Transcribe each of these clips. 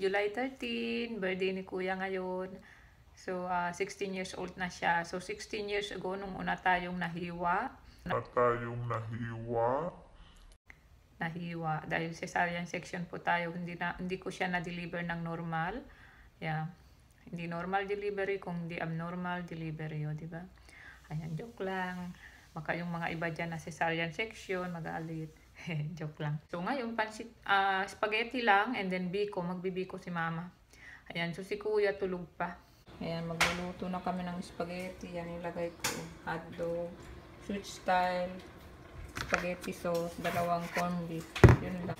July 13, birthday ni Kuya ngayon. So, 16 years old na siya. So, 16 years ago, nung una tayong nahiwa. Dahil cesarean section po tayo, hindi ko siya na-deliver ng normal. Yeah. Hindi normal delivery, kung hindi abnormal delivery, di ba? Ayan, joke lang. Baka yung mga iba dyan na cesarean section, mag-aalit. Joke lang. So ngayon, spaghetti lang, and then magbibiko si mama. Ayan, so si kuya tulog pa. Ayan, magluluto na kami ng spaghetti. Yan, ilagay ko. Hotdog, Swiss style, spaghetti sauce, 2 corn beef. Yun lang.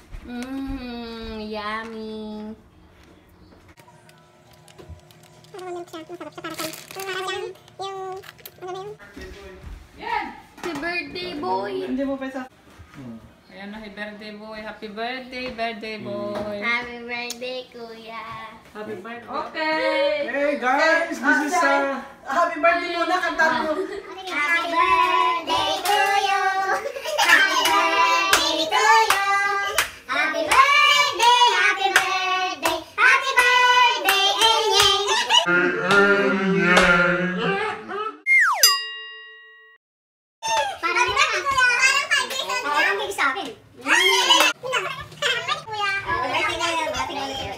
Yummy. Yan! Happy birthday, boy! Hindi mo pa sa... Ayan na, birthday boy. Happy birthday boy. Happy birthday, kuya! Happy birthday. Okay! Hey guys, this is happy birthday muna, kantahan mo. Happy birthday to you! Happy birthday to you! Happy birthday, happy birthday, happy birthday, Enyeng! Parang birthday, kuya! Parang 5 days sa akin. Kuya! Birthday na yan, birthday na yan.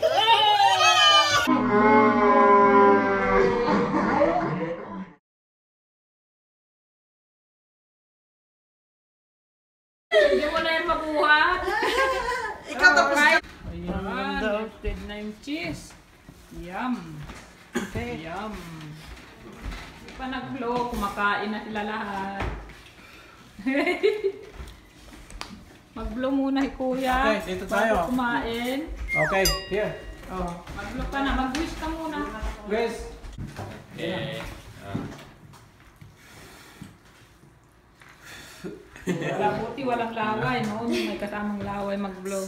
Hindi mo na yan mabuhat. Ikaw tapos ka. Ayan, roasted na yung cheese. Yum. Yum. Di pa nag-flow, kumakain na sila lahat. Mag-blow muna kuya. Okay, dito tayo. Bago kumain. Okay, here. Oh, mag-blow ka na. Mag-wish ka muna. Guys. Buti walang laway, no? May kasamang laway mag-blow.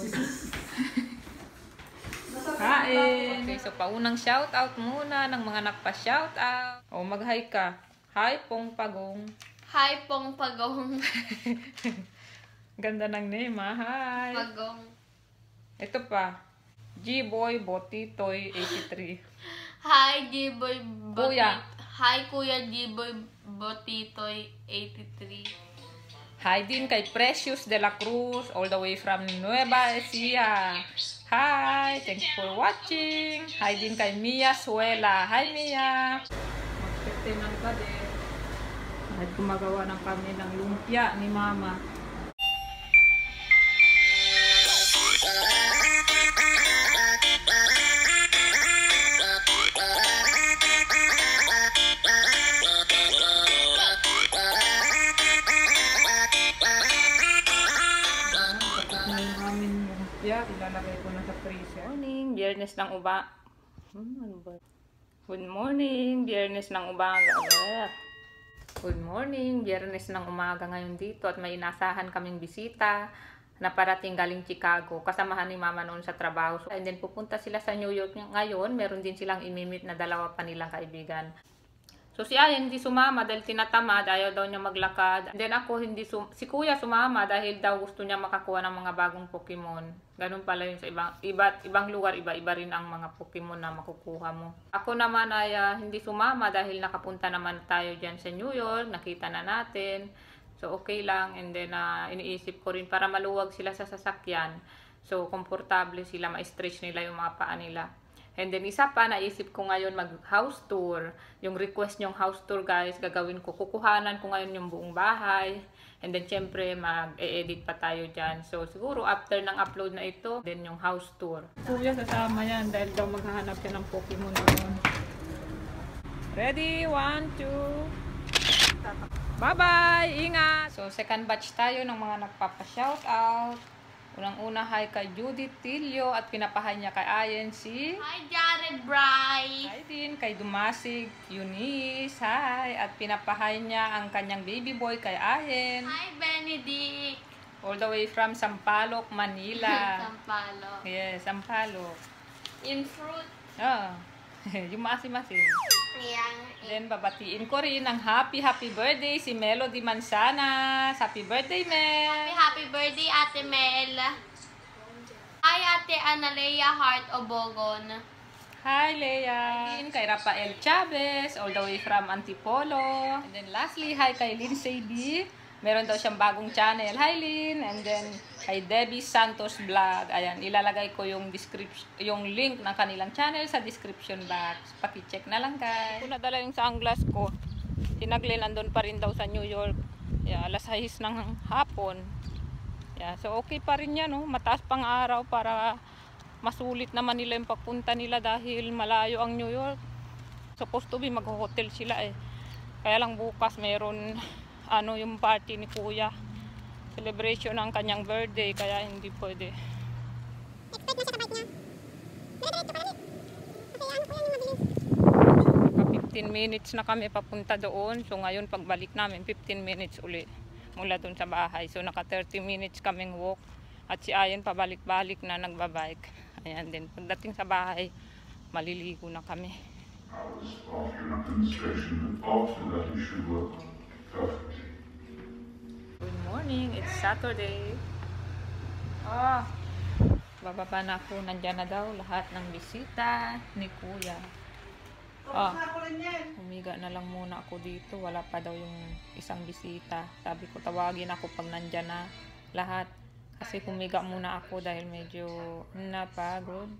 Kain! Okay, so paunang shoutout muna ng mga nagpa-shoutout. O, mag-hi ka. Hi, Pong Pagong. Hi, Pong Pagong. Ganda ng name, ha? Hi! Pagong. Ito pa. G-Boy Botitoy 83. Hi, G-Boy Kuya. Hi, Kuya G-Boy Botitoy 83. Hi din kay Precious de la Cruz, all the way from Nueva Ecija. Hi! Thanks for watching. Hi din kay Mia Suela. Hi, Mia! Mag-15 ng gabi. At gumagawa ng kami ng lumpia ni Mama. Ilalagay ko na sa freezer. Morning, Biyernes ng uba. Ano ba? Good morning, Biyernes ng umaga. Good morning, Biyernes ng umaga ngayon dito at may inasahan kaming bisita na parating galing Chicago. Kasamahan ni Mama noon sa trabaho. And then pupunta sila sa New York ngayon. Meron din silang imimit na 2 pa nilang kaibigan. So si Ayan hindi sumama dahil tinatamad, ayaw daw niya maglakad. And then ako si Kuya sumama dahil daw gusto niya makakuha ng mga bagong Pokemon. Ganun pala yun sa ibang lugar, iba-iba rin ang mga Pokemon na makukuha mo. Ako naman ay hindi sumama dahil nakapunta naman tayo dyan sa New York, nakita na natin. So okay lang, and then iniisip ko rin para maluwag sila sa sasakyan. So komportable sila, ma-stretch nila yung mga paa nila. And then isa pa, naisip ko ngayon mag-house tour. Yung request nyong house tour guys, gagawin ko. Kukuhanan ko ngayon yung buong bahay. And then syempre mag-e-edit pa tayo dyan. So siguro after ng upload na ito, then yung house tour. Kuya kasama yan dahil daw maghahanap siya ng Pokemon noon. Ready? 1, 2. Bye-bye! Ingat! So second batch tayo ng mga nagpapa-shoutout. Unang-una, hi kay Judith Tilio at pinapahay niya kay Ayen si... Hi, Jared Bry! Hi din kay Dumasig Eunice, hi! At pinapahay niya ang kanyang baby boy kay Ayen. Hi, Benedict! All the way from Sampaloc, Manila. Sampaloc. Yes, Sampaloc. In fruit. Oh, yung maasim-asim. Ayan. Then, babatiin ko rin ang happy birthday si Melody Mansanas. Happy birthday, Mel! Happy birthday, Ate Mel! Hi, Ate Analea Heart Obogon. Hi, Leia. Kay Rafael Chavez, all the way from Antipolo. And then lastly, hi kay Lindsay B. Meron daw siyang bagong channel. Hi, Lynn. And then kay Debbie Santos Vlog. Ayan, ilalagay ko yung yung link ng kanilang channel sa description box. Paki-check na lang, guys. Kung nadala yung sunglass ko, si Naglin andun pa rin daw sa New York. Yeah, alas 6 ng hapon. Yeah, so okay pa rin yan, no? Mataas pang araw para masulit naman nila yung pagpunta nila dahil malayo ang New York. Supposed to be mag-hotel sila eh. Kaya lang bukas meron yung party ni Kuya. Celebration ng kanyang birthday kaya hindi pwede. Naka 15 minutes na kami papunta doon. So ngayon pagbalik namin 15 minutes uli mula doon sa bahay. So naka 30 minutes kaming walk. At si Ayan pabalik-balik na nagbabike. Ayan din. Pagdating sa bahay, maliligo na kami. Good morning. It's Saturday. Bababa na ako. Nandyan na daw lahat ng bisita ni Kuya. Humiga na lang muna ako dito. Wala pa daw yung isang bisita. Sabi ko tawagin ako pag nandyan na lahat. Kasi humiga muna ako dahil medyo napagod.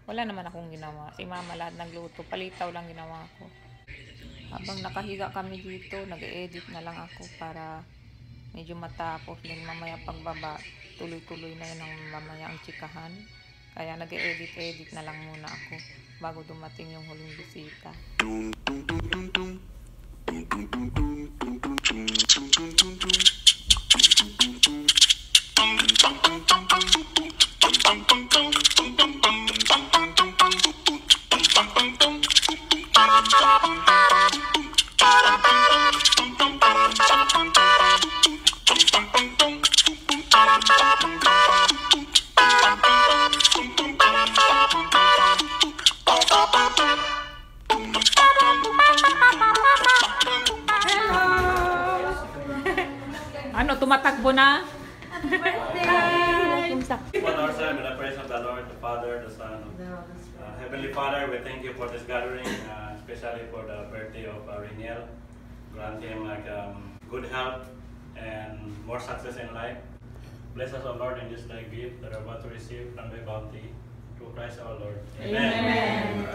Wala naman akong ginawa. Si Mama lahat nagluto. Palitaw lang ginawa ko. Habang nakahiga kami dito, nag-edit na lang ako para medyo matapos. Then mamaya pagbaba, tuloy-tuloy na yun ang mamaya ang tsikahan. Kaya nag-edit na lang muna ako bago dumating yung huling bisita. Ano, tumatakbo na? Happy birthday! On our side, with the praise of the Lord, the Father, the Son. Heavenly Father, we thank you for this gathering, especially for the birthday of Reniel. Grant him good health and more success in life. Bless us, O Lord, in this thy gift that we're about to receive from thy bounty. Through Christ our Lord. Amen.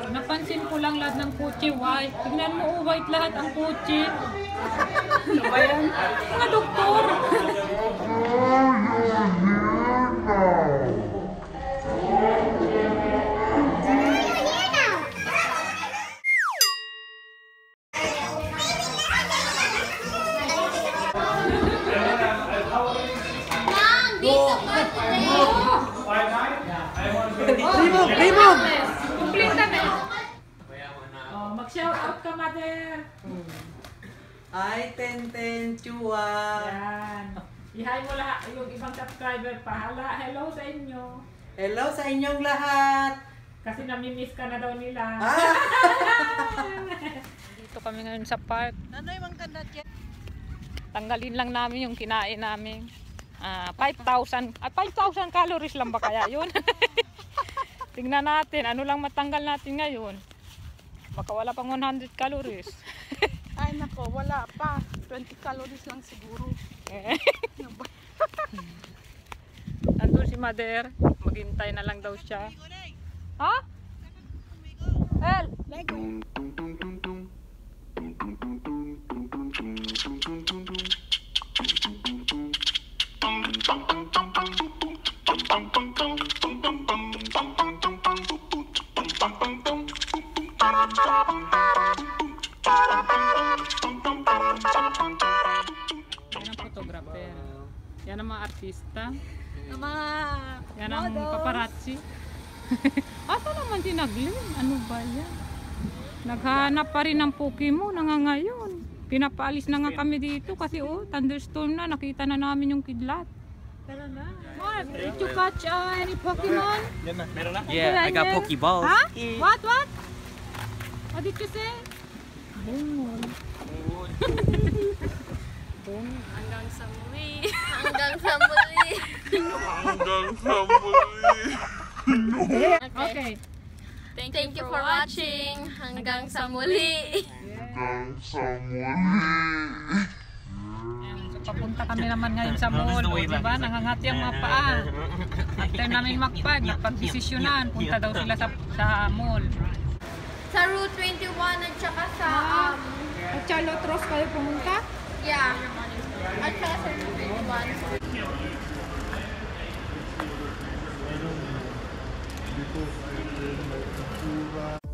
Napansin ko lang lahat ng kotse white. Tignan mo, white lahat ang kotse. Ano ba yan? Mga doktor. Remove! Complete na na. Mag-shout out ka, Mother. Ay, ten, chua. Yan. I-hi mo lahat yung ibang subscriber pa. Hello sa inyo. Hello sa inyong lahat. Kasi nami-miss ka na daw nila. Dito kami ngayon sa park. Nanoy mang kandat yan. Tanggalin lang namin yung kinain namin. 5,000 calories lang ba kaya yun? Tingnan natin, ano lang matanggal natin ngayon. Baka wala pang 100 calories. Ay nako, wala pa. 20 calories lang siguro. Nandun si Mother. Maghintay na lang daw siya. Ha? El! Yan ang photographer. Yan ang mga artista. Mga Yan ang paparazzi. Asa naman si Naglin? Ano ba yan? Naghanap pa rin ng Pokemon ngayon. Pinapaalis na nga kami dito kasi thunderstorm na. Nakita na namin yung kidlat. Tara na. Mark, did you catch any Pokemon? Yeah, I got Pokeballs. Huh? What? What did you say? Bungol. hanggang sa muli. Hanggang sa muli. Okay. Thank you for watching. Hanggang sa muli. So, papunta kami naman ngayon sa mall. O, diba? Nangangati ang mga paa. After namin napag-desisyonan, punta daw sila sa mall. Sa Route 21 at saka sa At Charlotte Ross kayo pumunta? yeah. At saka sa Route 21.